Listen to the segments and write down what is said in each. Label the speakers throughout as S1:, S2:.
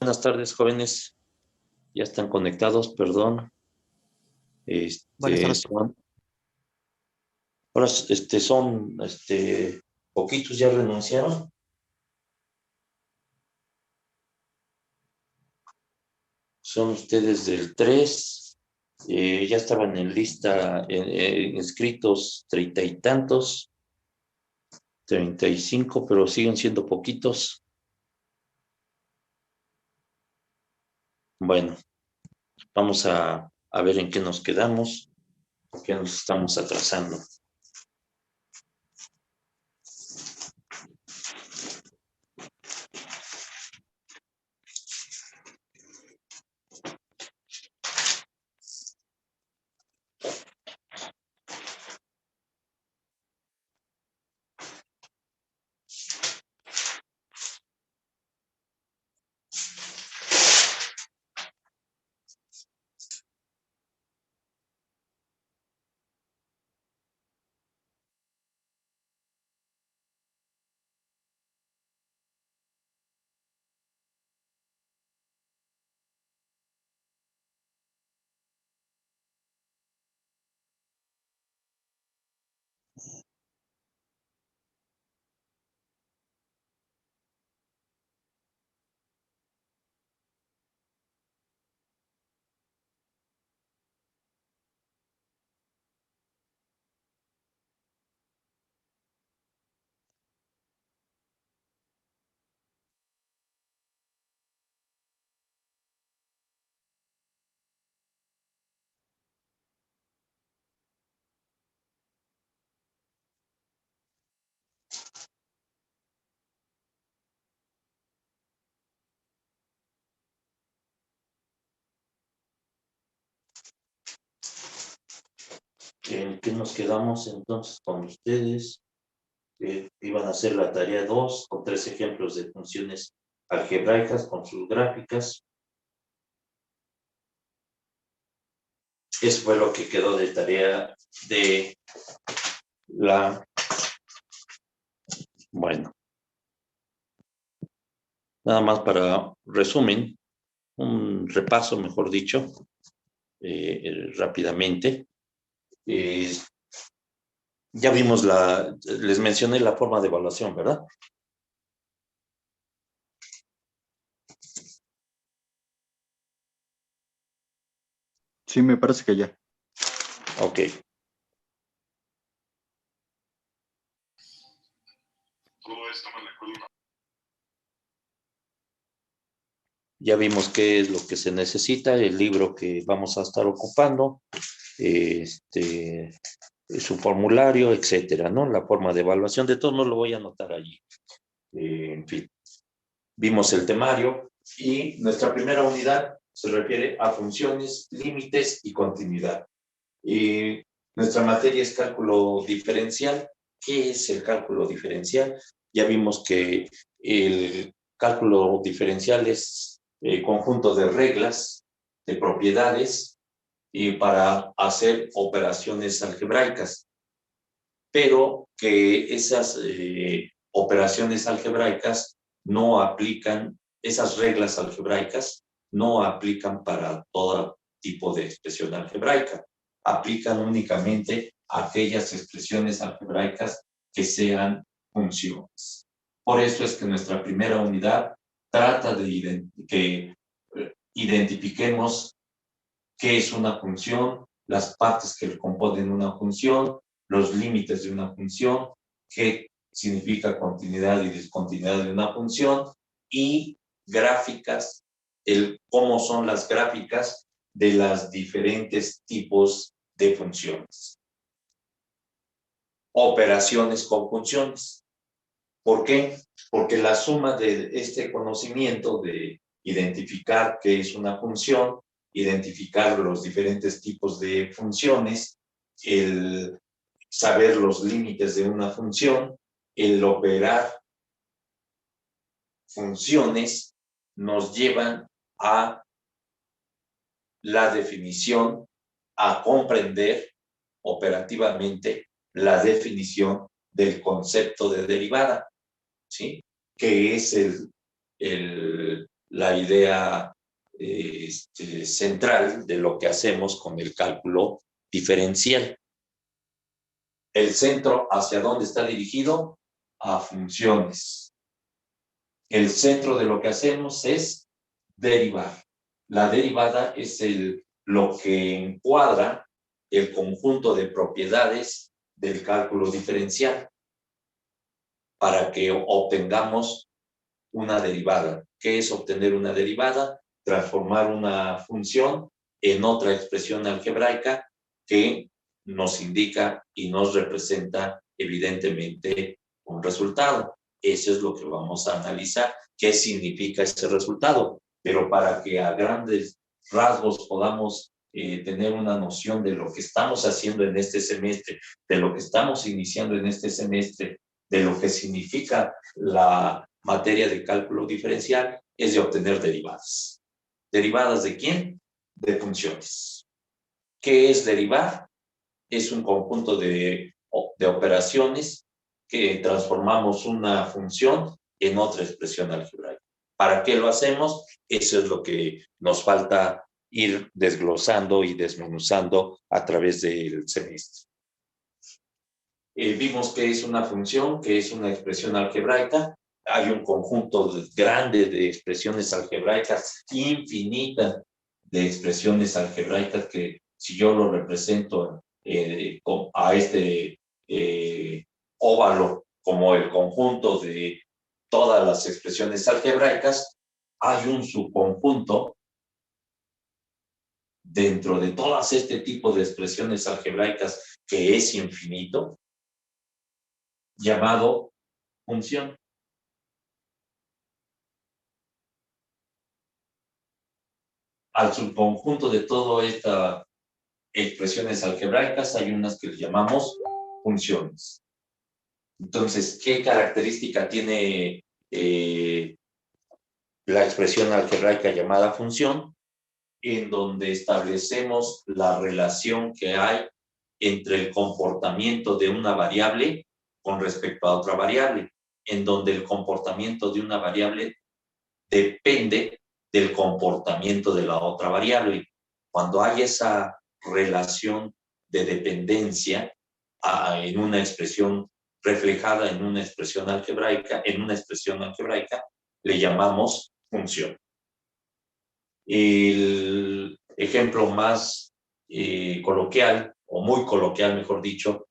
S1: Buenas tardes, jóvenes. Ya están conectados, perdón.
S2: Buenas tardes.
S1: Ahora, son, poquitos ya renunciaron. Son ustedes del 3. Ya estaban en lista, inscritos 30 y tantos, 35, pero siguen siendo poquitos. Bueno, vamos a ver en qué nos quedamos, porque nos estamos atrasando. ¿En qué nos quedamos entonces con ustedes? Iban a hacer la tarea 2 con 3 ejemplos de funciones algebraicas con sus gráficas. Eso fue lo que quedó de tarea de la... Bueno, nada más para resumen, un repaso, mejor dicho, rápidamente. Ya vimos les mencioné la forma de evaluación, ¿verdad?
S2: Sí, me parece que ya.
S1: Ok. Ya vimos qué es lo que se necesita, el libro que vamos a estar ocupando, su formulario, etcétera, ¿no? La forma de evaluación, de todos modos lo voy a anotar allí. En fin, vimos el temario y nuestra primera unidad se refiere a funciones, límites y continuidad. Nuestra materia es cálculo diferencial. ¿Qué es el cálculo diferencial? Ya vimos que el cálculo diferencial es conjunto de reglas, de propiedades, y para hacer operaciones algebraicas, pero que esas operaciones algebraicas no aplican, esas reglas algebraicas no aplican para todo tipo de expresión algebraica, aplican únicamente a aquellas expresiones algebraicas que sean funciones. Por eso es que nuestra primera unidad trata de que identifiquemos qué es una función, las partes que componen una función, los límites de una función, qué significa continuidad y discontinuidad de una función, y gráficas, cómo son las gráficas de los diferentes tipos de funciones. Operaciones con funciones. ¿Por qué? Porque la suma de este conocimiento de identificar qué es una función, identificar los diferentes tipos de funciones, el saber los límites de una función, el operar funciones, nos llevan a la definición, a comprender operativamente la definición del concepto de derivada, ¿sí? Que es la idea central de lo que hacemos con el cálculo diferencial. El centro, ¿hacia dónde está dirigido? A funciones. El centro de lo que hacemos es derivar. La derivada es lo que encuadra el conjunto de propiedades del cálculo diferencial para que obtengamos una derivada. ¿Qué es obtener una derivada? Transformar una función en otra expresión algebraica que nos indica y nos representa evidentemente un resultado. Eso es lo que vamos a analizar. ¿Qué significa ese resultado? Pero para que a grandes rasgos podamos tener una noción de lo que estamos haciendo en este semestre, de lo que estamos iniciando en este semestre, de lo que significa la materia de cálculo diferencial, es de obtener derivadas. ¿Derivadas de quién? De funciones. ¿Qué es derivar? Es un conjunto de operaciones que transformamos una función en otra expresión algebraica. ¿Para qué lo hacemos? Eso es lo que nos falta ir desglosando y desmenuzando a través del semestre. Vimos que es una función, que es una expresión algebraica. Hay un conjunto grande de expresiones algebraicas, infinita de expresiones algebraicas que si yo lo represento a este óvalo como el conjunto de todas las expresiones algebraicas, hay un subconjunto dentro de todas este tipo de expresiones algebraicas que es infinito, llamado función. Al subconjunto de todas estas expresiones algebraicas hay unas que le llamamos funciones. Entonces, ¿qué característica tiene la expresión algebraica llamada función? En donde establecemos la relación que hay entre el comportamiento de una variable con respecto a otra variable, en donde el comportamiento de una variable depende del comportamiento de la otra variable. Cuando hay esa relación de dependencia en una expresión reflejada en una expresión algebraica, le llamamos función. El ejemplo más coloquial, o muy coloquial, mejor dicho,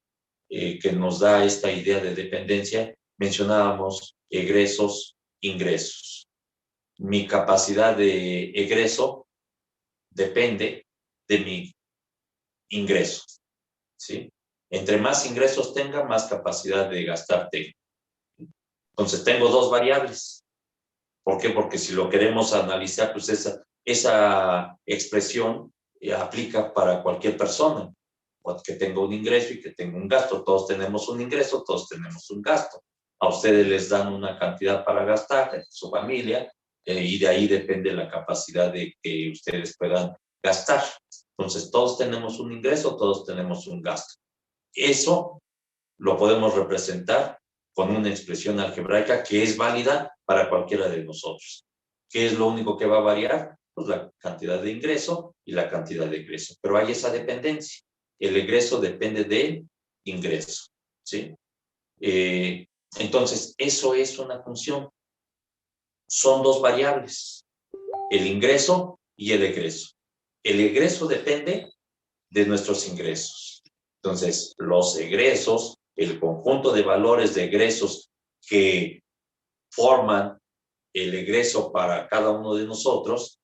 S1: que nos da esta idea de dependencia, mencionábamos egresos, ingresos. Mi capacidad de egreso depende de mi ingreso, ¿sí? Entre más ingresos tenga, más capacidad de gastar tengo. Entonces, tengo dos variables. ¿Por qué? Porque si lo queremos analizar, pues esa expresión aplica para cualquier persona, que tenga un ingreso y que tenga un gasto. Todos tenemos un ingreso, todos tenemos un gasto. A ustedes les dan una cantidad para gastar, en su familia, y de ahí depende la capacidad de que ustedes puedan gastar. Entonces, todos tenemos un ingreso, todos tenemos un gasto. Eso lo podemos representar con una expresión algebraica que es válida para cualquiera de nosotros. ¿Qué es lo único que va a variar? Pues la cantidad de ingreso y la cantidad de egreso. Pero hay esa dependencia. El egreso depende del ingreso, ¿sí? Entonces, eso es una función. Son dos variables, el ingreso y el egreso. El egreso depende de nuestros ingresos. Entonces, los egresos, el conjunto de valores de egresos que forman el egreso para cada uno de nosotros,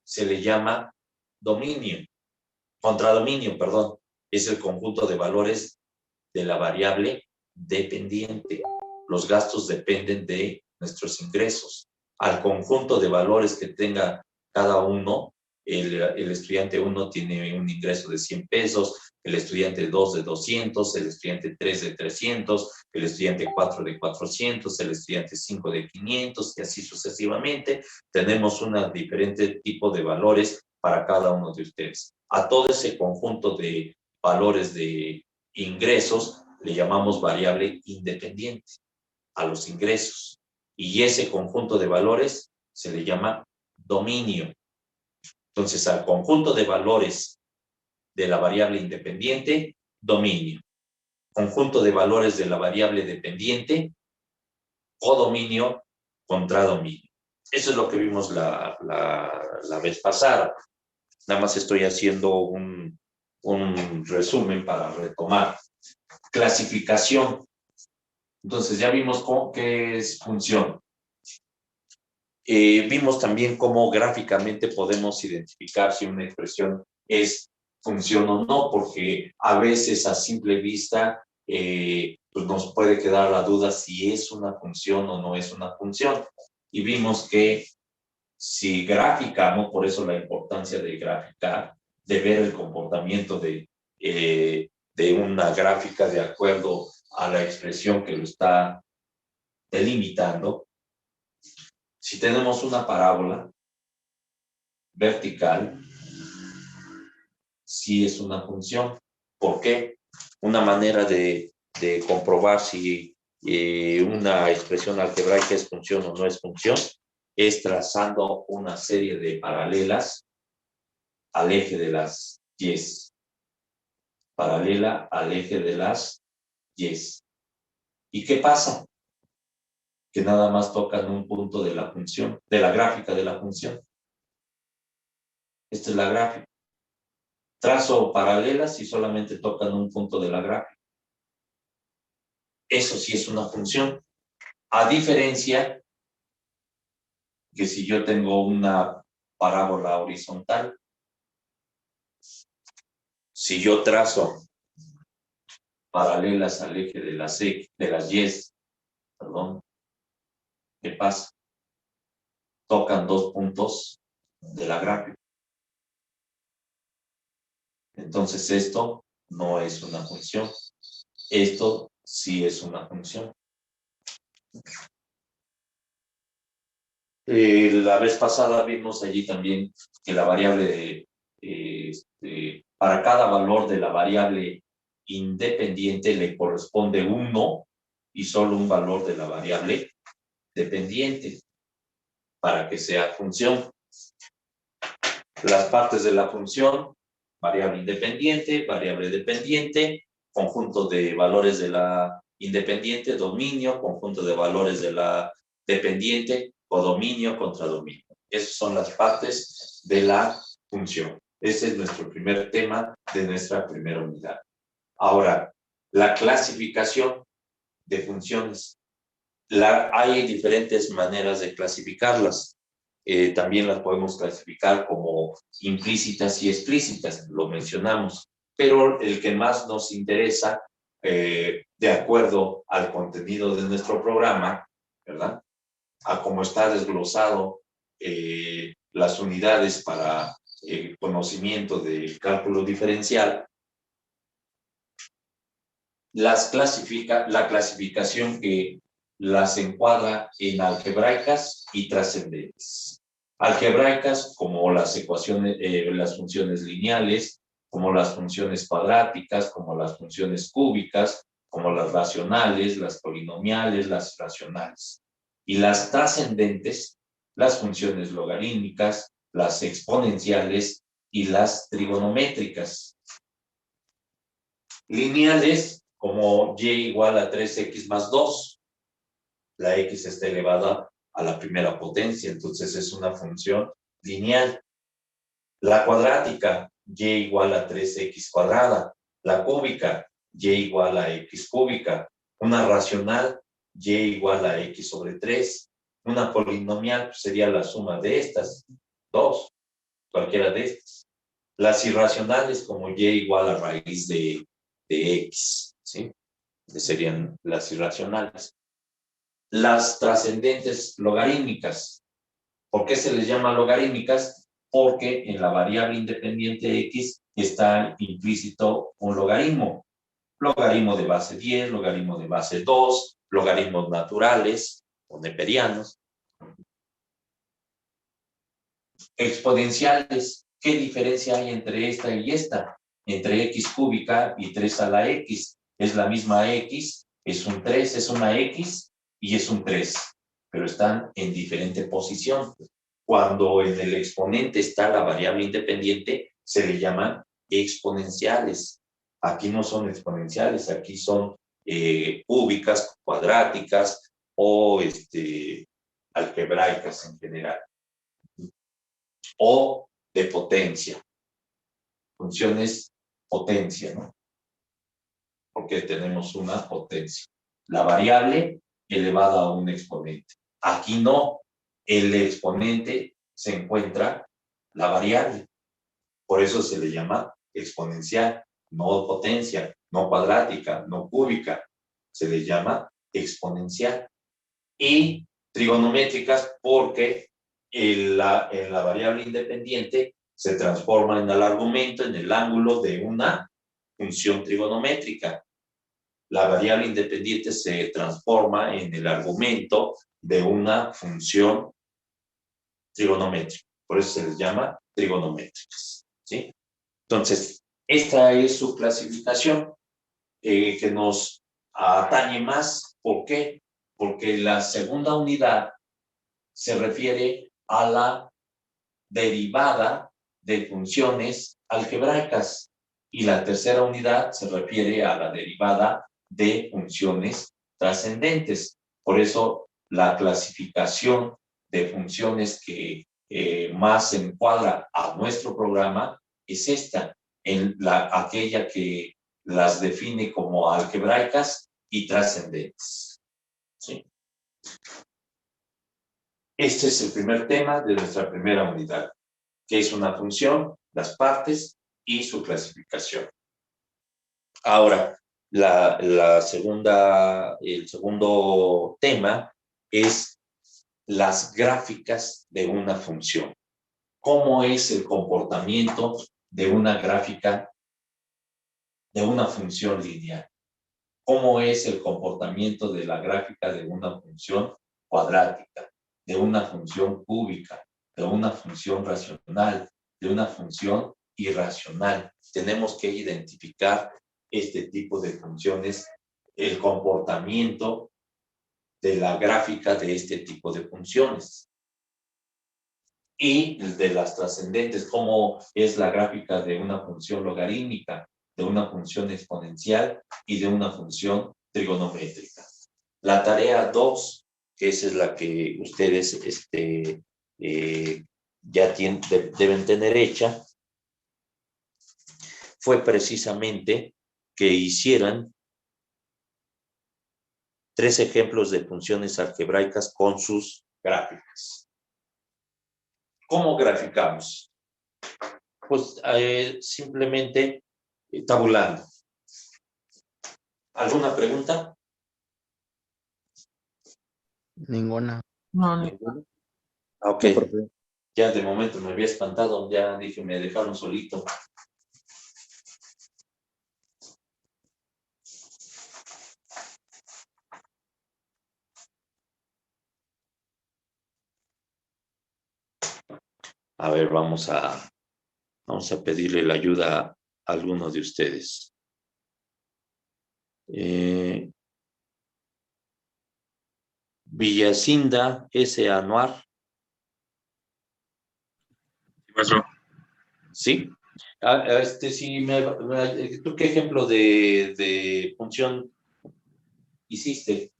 S1: se le llama dominio, contradominio, perdón. Es el conjunto de valores de la variable dependiente. Los gastos dependen de nuestros ingresos. Al conjunto de valores que tenga cada uno, el estudiante 1 tiene un ingreso de 100 pesos, el estudiante 2 de 200, el estudiante 3 de 300, el estudiante 4 de 400, el estudiante 5 de 500 y así sucesivamente. Tenemos un diferente tipo de valores para cada uno de ustedes. A todo ese conjunto de valores de ingresos le llamamos variable independiente a los ingresos. Y ese conjunto de valores se le llama dominio. Entonces, al conjunto de valores de la variable independiente, dominio. Conjunto de valores de la variable dependiente, codominio contra dominio. Eso es lo que vimos la vez pasada. Nada más estoy haciendo un resumen para retomar. Clasificación. Entonces ya vimos qué es función. Vimos también cómo gráficamente podemos identificar si una expresión es función o no, porque a veces a simple vista pues nos puede quedar la duda si es una función o no es una función. Y vimos que si graficamos, por eso la importancia de graficar, de ver el comportamiento de una gráfica de acuerdo a la expresión que lo está delimitando. Si tenemos una parábola vertical, sí es una función. ¿Por qué? Una manera de comprobar si una expresión algebraica es función o no es función es trazando una serie de paralelas al eje de las Y. Paralela al eje de las Y. ¿Y qué pasa? Que nada más tocan un punto de la función, de la gráfica de la función. Esta es la gráfica. Trazo paralelas y solamente tocan un punto de la gráfica. Eso sí es una función. A diferencia que si yo tengo una parábola horizontal, si yo trazo paralelas al eje de las Y, perdón, ¿qué pasa? Tocan dos puntos de la gráfica. Entonces esto no es una función. Esto sí es una función. La vez pasada vimos allí también que la variable para cada valor de la variable independiente le corresponde 1 y solo un valor de la variable dependiente para que sea función. Las partes de la función: variable independiente, variable dependiente, conjunto de valores de la independiente, dominio, conjunto de valores de la dependiente, codominio contra dominio. Esas son las partes de la función. Ese es nuestro primer tema de nuestra primera unidad. Ahora, la clasificación de funciones. Hay diferentes maneras de clasificarlas. También las podemos clasificar como implícitas y explícitas, lo mencionamos, pero el que más nos interesa, de acuerdo al contenido de nuestro programa, ¿verdad? A cómo está desglosado las unidades para el conocimiento del cálculo diferencial, la clasificación que las encuadra en algebraicas y trascendentes. Algebraicas como las ecuaciones, las funciones lineales, como las funciones cuadráticas, como las funciones cúbicas, como las racionales, las polinomiales, las irracionales. Y las trascendentes, las funciones logarítmicas, las exponenciales y las trigonométricas. Lineales, como y igual a 3x más 2. La x está elevada a la primera potencia, entonces es una función lineal. La cuadrática, y igual a 3x cuadrada. La cúbica, y igual a x cúbica. Una racional, y igual a x sobre 3. Una polinomial sería la suma de estas dos, cualquiera de estas. Las irracionales, como y igual a raíz de x, ¿sí? Serían las irracionales. Las trascendentes logarítmicas. ¿Por qué se les llama logarítmicas? Porque en la variable independiente x está implícito un logaritmo. Logaritmo de base 10, logaritmo de base 2, logaritmos naturales o neperianos. Exponenciales. ¿Qué diferencia hay entre esta y esta? Entre x cúbica y 3 a la x. Es la misma x, es un 3, es una x y es un 3. pero están en diferente posición. Cuando en el exponente está la variable independiente, se le llaman exponenciales. Aquí no son exponenciales, aquí son cúbicas, cuadráticas o algebraicas en general. O de potencia. Funciones potencia, ¿no? Porque tenemos una potencia. La variable elevada a un exponente. Aquí no. El exponente se encuentra la variable. Por eso se le llama exponencial, no potencia, no cuadrática, no cúbica. Se le llama exponencial. Y trigonométricas porque en la variable independiente se transforma en el argumento, en el ángulo de una función trigonométrica. La variable independiente se transforma en el argumento de una función trigonométrica. Por eso se les llama trigonométricas, ¿sí? Entonces, esta es su clasificación que nos atañe más. ¿Por qué? Porque la segunda unidad se refiere a la derivada de funciones algebraicas y la tercera unidad se refiere a la derivada de funciones trascendentes. Por eso la clasificación de funciones que más se encuadra a nuestro programa es esta, aquella que las define como algebraicas y trascendentes. ¿Sí? Este es el primer tema de nuestra primera unidad, que es una función, las partes y su clasificación. Ahora, el segundo tema es las gráficas de una función. ¿Cómo es el comportamiento de una gráfica de una función lineal? ¿Cómo es el comportamiento de la gráfica de una función cuadrática, de una función cúbica, de una función racional, de una función irracional? Tenemos que identificar este tipo de funciones, el comportamiento de la gráfica de este tipo de funciones. Y de las trascendentes, cómo es la gráfica de una función logarítmica, de una función exponencial y de una función trigonométrica. La tarea 2, que esa es la que ustedes ya deben tener hecha, fue precisamente que hicieran 3 ejemplos de funciones algebraicas con sus gráficas. ¿Cómo graficamos? Pues simplemente tabulando. ¿Alguna pregunta?
S3: Ninguna.
S4: No,
S1: ¿Ninguna? Ok. Ya de momento me había espantado, ya dije, me dejaron solito. A ver, vamos a pedirle la ayuda a alguno de ustedes. Villacinda S. Anuar.
S5: ¿Qué pasó?
S1: ¿Sí? Sí, ¿tú qué ejemplo de función hiciste?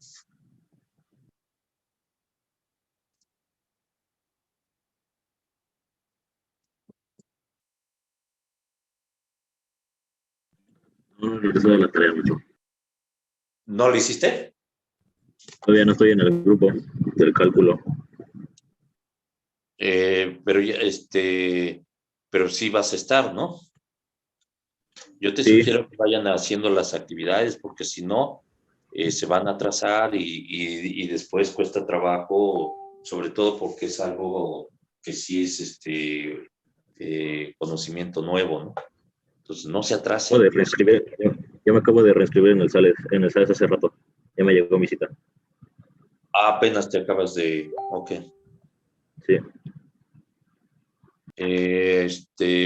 S5: No he regresado la tarea mucho.
S1: ¿No lo hiciste?
S5: Todavía no estoy en el grupo del cálculo.
S1: Pero ya, pero sí vas a estar, ¿no? Yo te
S5: Sí.
S1: sugiero que vayan haciendo las actividades porque si no, se van a atrasar y después cuesta trabajo, sobre todo porque es algo que sí es conocimiento nuevo, ¿no? Entonces no se atrasen.
S5: De reescribir. Yo me acabo de reescribir en el SALES hace rato. Ya me llegó mi cita.
S1: Apenas te acabas de... Ok.
S5: Sí.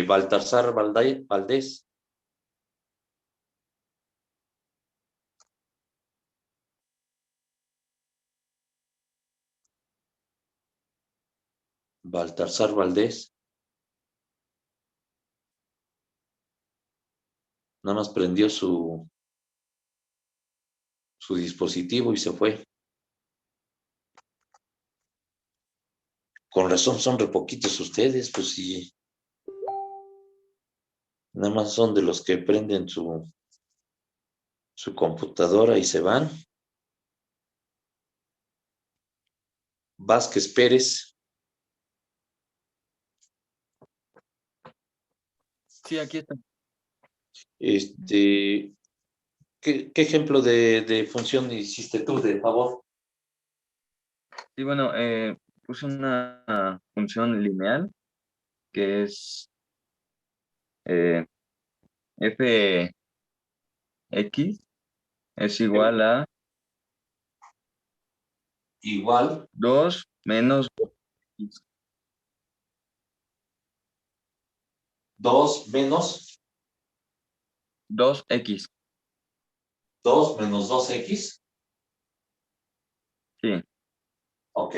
S1: Baltasar Valdés. Baltasar Valdés. Nada más prendió su dispositivo y se fue. Con razón son re poquitos ustedes, pues sí. Nada más son de los que prenden su computadora y se van. Vázquez Pérez.
S4: Sí, aquí está.
S1: ¿Qué ejemplo de función hiciste tú, de favor?
S4: Sí, bueno, puse una función lineal que es fx es igual a
S1: Igual
S4: 2 menos x.
S1: 2 menos
S4: 2x.
S1: 2 menos 2x.
S4: Sí,
S1: Ok.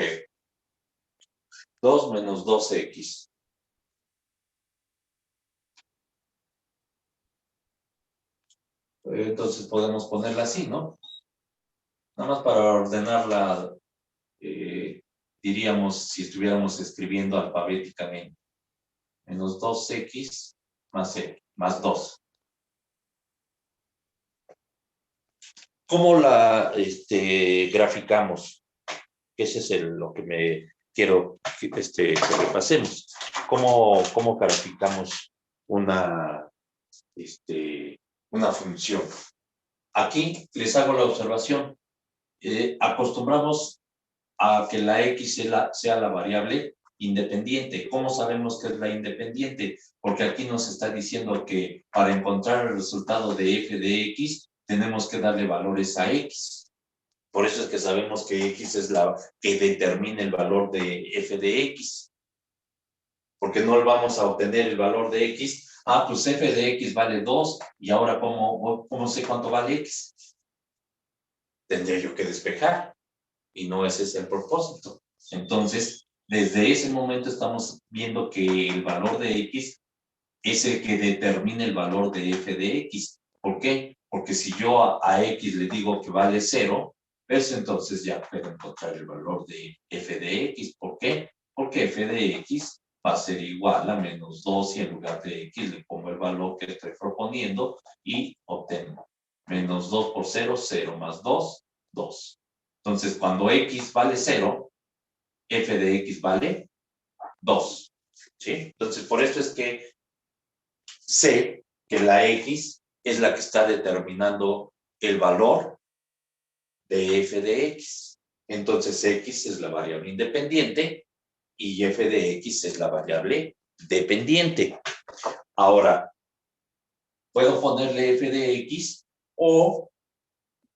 S1: 2 menos 2x. Entonces podemos ponerla así, ¿no? Nada más para ordenarla, diríamos, si estuviéramos escribiendo alfabéticamente. Menos 2x más 2. ¿Cómo la graficamos? Ese es lo que me quiero que repasemos. ¿Cómo graficamos una función? Aquí les hago la observación. Acostumbramos a que la X sea la variable independiente. ¿Cómo sabemos que es la independiente? Porque aquí nos está diciendo que para encontrar el resultado de f de X, tenemos que darle valores a X. Por eso es que sabemos que X es la que determina el valor de f de X. Porque no vamos a obtener el valor de X. Pues f de X vale 2, y ahora ¿cómo sé cuánto vale X? Tendría yo que despejar, y no ese es el propósito. Entonces, desde ese momento estamos viendo que el valor de X es el que determina el valor de f de X. ¿Por qué? Porque si yo a X le digo que vale 0, pues entonces ya puedo encontrar el valor de f de X. ¿Por qué? Porque f de X va a ser igual a menos 2, y en lugar de X le pongo el valor que estoy proponiendo y obtengo menos 2 por 0, 0 más 2, 2. Entonces, cuando X vale 0, f de X vale 2. ¿Sí? Entonces, por eso es que sé que la X es la que está determinando el valor de f de X. Entonces, X es la variable independiente y f de X es la variable dependiente. Ahora, puedo ponerle f de X, o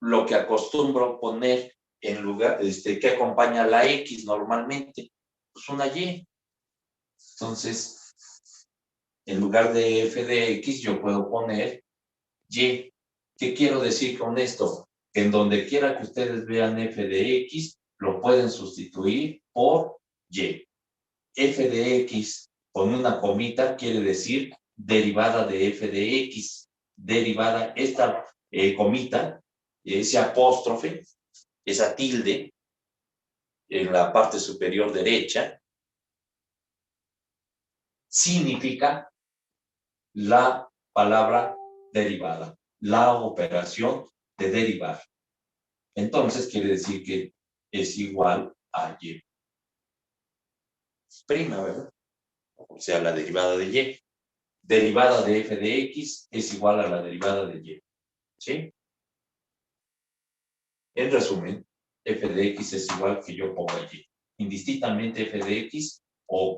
S1: lo que acostumbro poner en lugar, que acompaña a la X normalmente, pues una Y. Entonces, en lugar de f de X, yo puedo poner Y. ¿Qué quiero decir con esto? Que en donde quiera que ustedes vean f de X, lo pueden sustituir por Y. F de X con una comita quiere decir derivada de f de X. Derivada, esta comita, ese apóstrofe, esa tilde en la parte superior derecha, significa la palabra derivada, la operación de derivar. Entonces quiere decir que es igual a Y prima, ¿verdad? O sea, la derivada de Y. Derivada de f de X es igual a la derivada de Y. ¿Sí? En resumen, f de X es igual que yo ponga Y. Indistintamente f de X o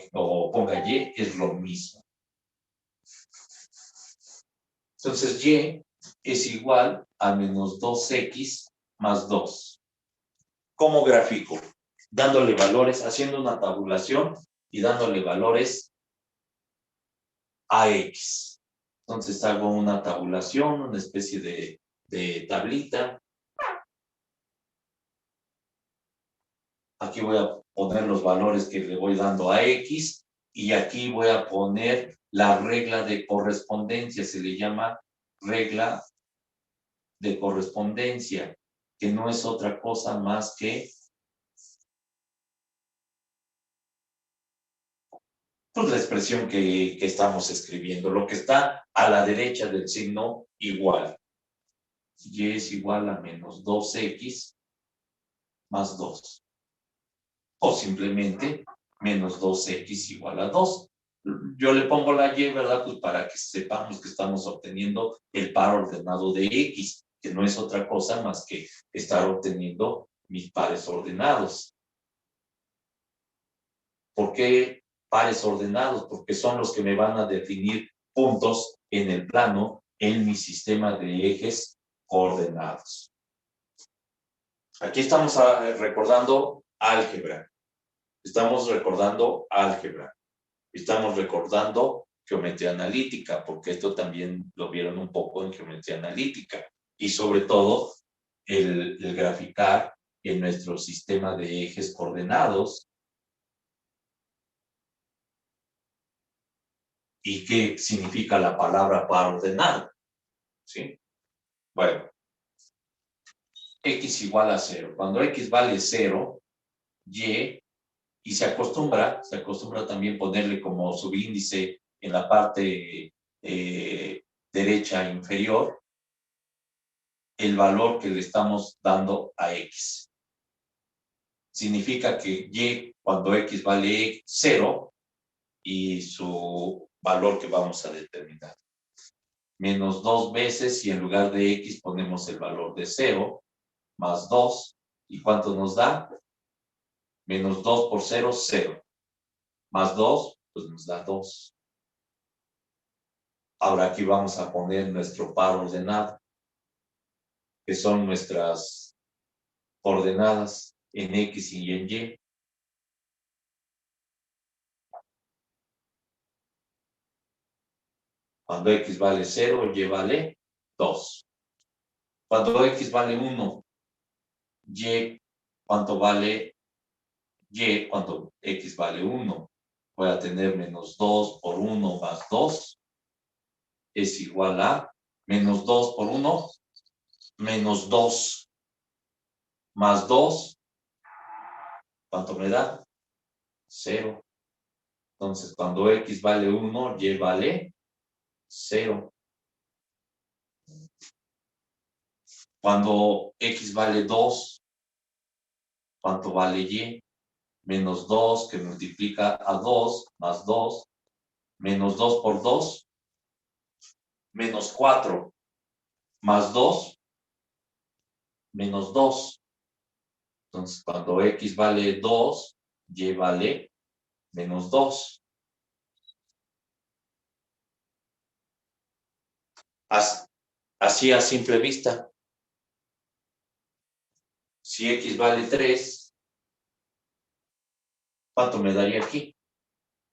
S1: ponga Y es lo mismo. Entonces, Y es igual a menos 2x más 2. ¿Cómo grafico? Dándole valores, haciendo una tabulación y dándole valores a X. Entonces hago una tabulación, una especie de tablita. Aquí voy a poner los valores que le voy dando a X y aquí voy a poner la regla de correspondencia, se le llama regla de correspondencia, que no es otra cosa más que pues, la expresión que estamos escribiendo, lo que está a la derecha del signo igual. Y es igual a menos 2X más 2. O simplemente menos 2X igual a 2. Yo le pongo la Y, ¿verdad? Pues para que sepamos que estamos obteniendo el par ordenado de X, que no es otra cosa más que estar obteniendo mis pares ordenados. ¿Por qué pares ordenados? Porque son los que me van a definir puntos en el plano en mi sistema de ejes coordenados. Aquí estamos recordando álgebra. Estamos recordando álgebra. Estamos recordando geometría analítica, porque esto también lo vieron un poco en geometría analítica. Y sobre todo, el graficar en nuestro sistema de ejes coordenados. ¿Y qué significa la palabra par ordenado? ¿Sí? Bueno. X igual a 0. Cuando X vale 0, y se acostumbra también ponerle como subíndice en la parte derecha inferior el valor que le estamos dando a X. Significa que Y, cuando X vale 0, y su valor que vamos a determinar. Menos 2 veces, y en lugar de X ponemos el valor de 0, más 2, ¿y cuánto nos da? Menos 2 por 0, 0. Más 2, pues nos da 2. Ahora aquí vamos a poner nuestro par ordenado, que son nuestras coordenadas en X y en Y. Cuando X vale 0, Y vale 2. Cuando X vale 1, Y, ¿cuánto vale Y? Cuando X vale 1, voy a tener menos 2 por 1 más 2 es igual a menos 2 por 1, menos 2 más 2, ¿cuánto me da? 0. Entonces, cuando X vale 1, Y vale 0. Cuando X vale 2, ¿cuánto vale Y? Menos 2 que multiplica a 2 más 2, menos 2 por 2, menos 4, más 2, menos 2. Entonces, cuando X vale 2, Y vale menos 2. Así a simple vista. Si X vale 3, ¿cuánto me daría aquí?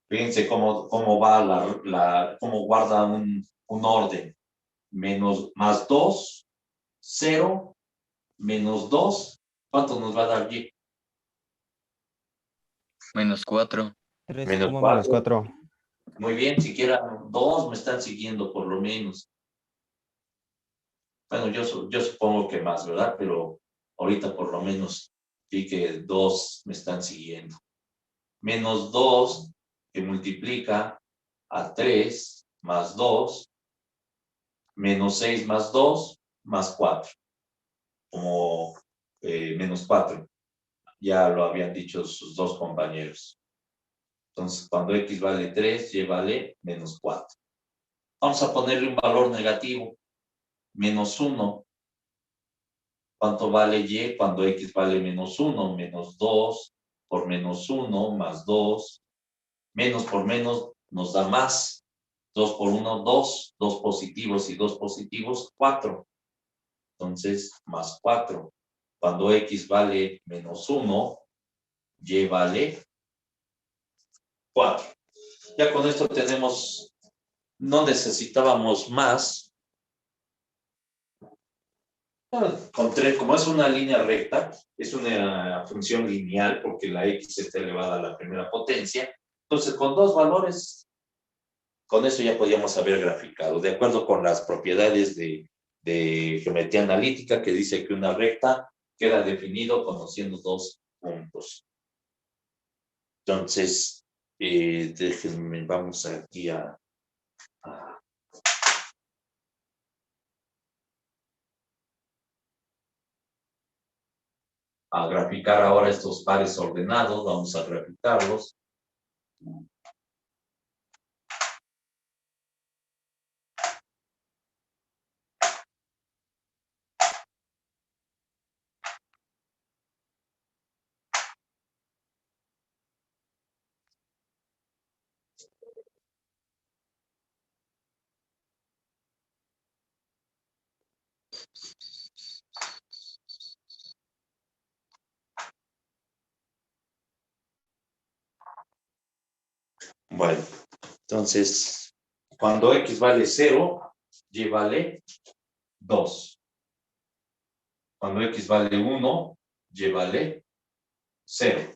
S1: Fíjense cómo va cómo guarda un orden. Más 2, 0, menos 2. ¿Cuánto nos va a dar Y?
S4: Menos 4.
S3: 3,
S1: Menos
S3: menos
S1: 4.
S3: 4.
S1: Muy bien, siquiera 2 me están siguiendo por lo menos. Bueno, yo supongo que más, ¿verdad? Pero ahorita por lo menos sí que 2 me están siguiendo. Menos 2 que multiplica a 3 más 2, menos 6 más 2, más 4. Como menos 4. Ya lo habían dicho sus dos compañeros. Entonces, cuando X vale 3, Y vale menos 4. Vamos a ponerle un valor negativo. Menos 1. ¿Cuánto vale Y cuando X vale menos 1? Menos 2 por menos 1 más 2. Menos por menos nos da más. 2 por 1, 2. 2 positivos y 2 positivos, 4. Entonces, más 4. Cuando X vale menos 1, Y vale 4. Ya con esto tenemos, no necesitábamos más. Como es una línea recta, es una función lineal porque la x está elevada a la primera potencia. Entonces, con dos valores, con eso ya podíamos haber graficado, de acuerdo con las propiedades de geometría analítica, que dice que una recta queda definido conociendo dos puntos. Entonces, déjenme, vamos aquí a graficar ahora estos pares ordenados. Vamos a graficarlos. Bueno, entonces, cuando x vale 0, y vale 2. Cuando x vale 1, y vale 0.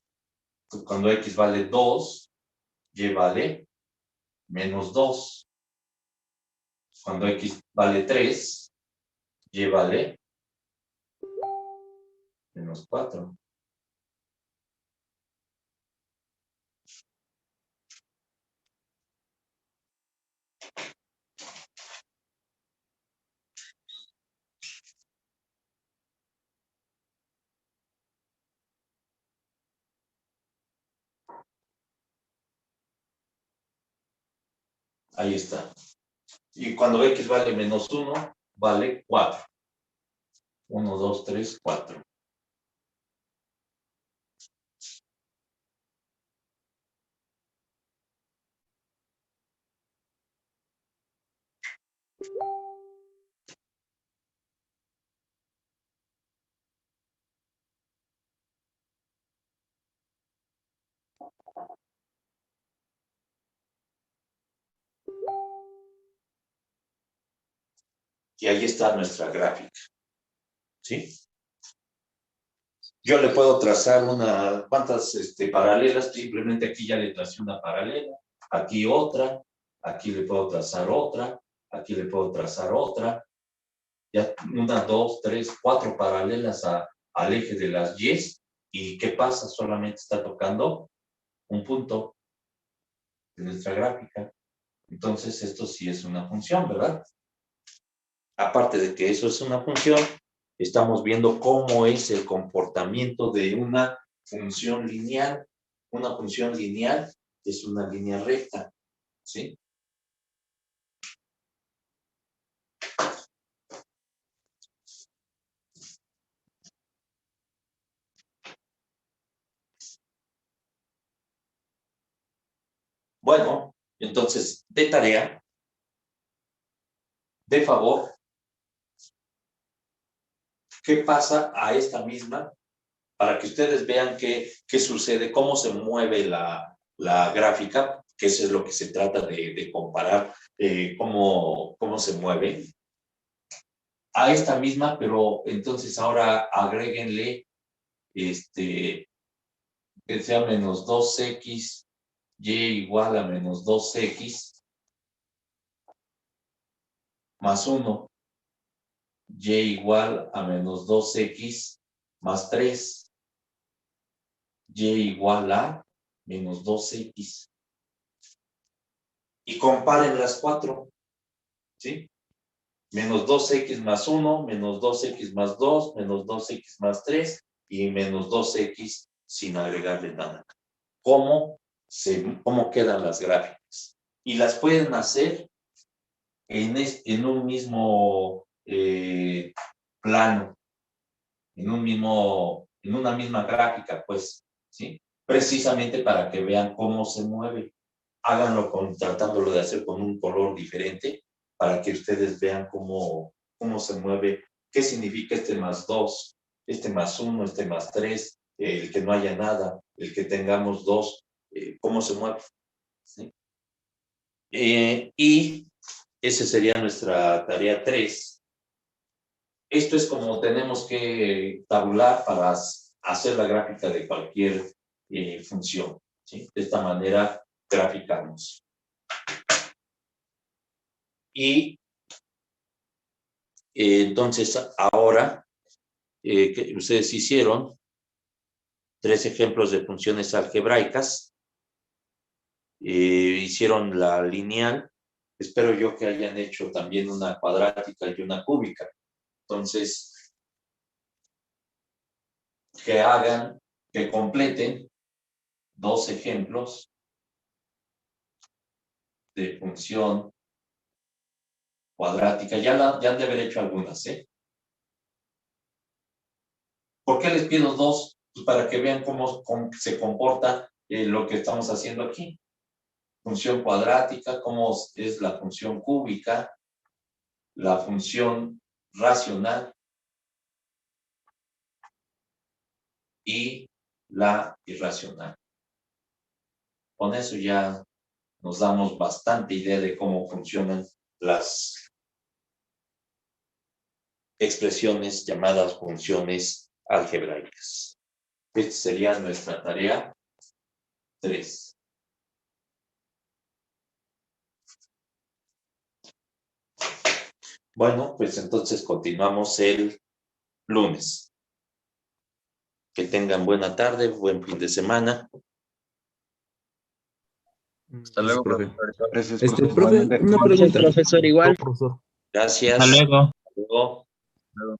S1: Cuando x vale 2, y vale menos 2. Cuando x vale 3, y vale menos 4. Ahí está. Y cuando x vale menos 1, vale 4. 1, 2, 3, 4. Y ahí está nuestra gráfica. ¿Sí? Yo le puedo trazar cuantas paralelas. Simplemente aquí ya le tracé una paralela. Aquí otra. Aquí le puedo trazar otra. Aquí le puedo trazar otra. Ya 1, 2, 3, 4 paralelas al eje de las Y. ¿Y qué pasa? Solamente está tocando un punto de nuestra gráfica. Entonces, esto sí es una función, ¿verdad? Aparte de que eso es una función, estamos viendo cómo es el comportamiento de una función lineal. Una función lineal es una línea recta, ¿sí? Bueno, entonces, de tarea, de favor, ¿qué pasa a esta misma? Para que ustedes vean qué sucede, cómo se mueve la gráfica, que eso es lo que se trata de comparar, cómo se mueve. A esta misma, pero entonces ahora agréguenle que sea menos 2x, y igual a menos 2x, más 1, y igual a menos 2x, más 3, y igual a menos 2x. Y comparen las cuatro, ¿sí? Menos 2x más 1, menos 2x más 2, menos 2x más 3 y menos 2x sin agregarle nada. ¿Cómo quedan las gráficas? Y las pueden hacer en un mismo plano, en una misma gráfica, pues, ¿sí? Precisamente para que vean cómo se mueve. Háganlo tratándolo de hacer con un color diferente para que ustedes vean cómo se mueve, qué significa este más 2, este más 1, este más 3, el que no haya nada, el que tengamos 2, cómo se mueve. ¿Sí? Y esa sería nuestra tarea 3. Esto es como tenemos que tabular para hacer la gráfica de cualquier función, ¿sí? De esta manera graficamos. Y entonces ahora que ustedes hicieron 3 ejemplos de funciones algebraicas, hicieron la lineal, espero yo que hayan hecho también una cuadrática y una cúbica. Entonces, que completen 2 ejemplos de función cuadrática. Ya han de haber hecho algunas, ¿eh? ¿Por qué les pido 2? Pues para que vean cómo se comporta lo que estamos haciendo aquí. Función cuadrática, cómo es la función cúbica, la función racional y la irracional. Con eso ya nos damos bastante idea de cómo funcionan las expresiones llamadas funciones algebraicas. Esta sería nuestra tarea 3. Bueno, pues entonces continuamos el lunes. Que tengan buena tarde, buen fin de semana.
S4: Hasta luego,
S2: profe.
S4: profesor.
S2: Gracias,
S6: Profe,
S2: Igualmente.
S6: una pregunta.
S3: Profesor, igual.
S1: Gracias.
S6: Hasta luego.
S1: Hasta luego.
S4: Hasta luego.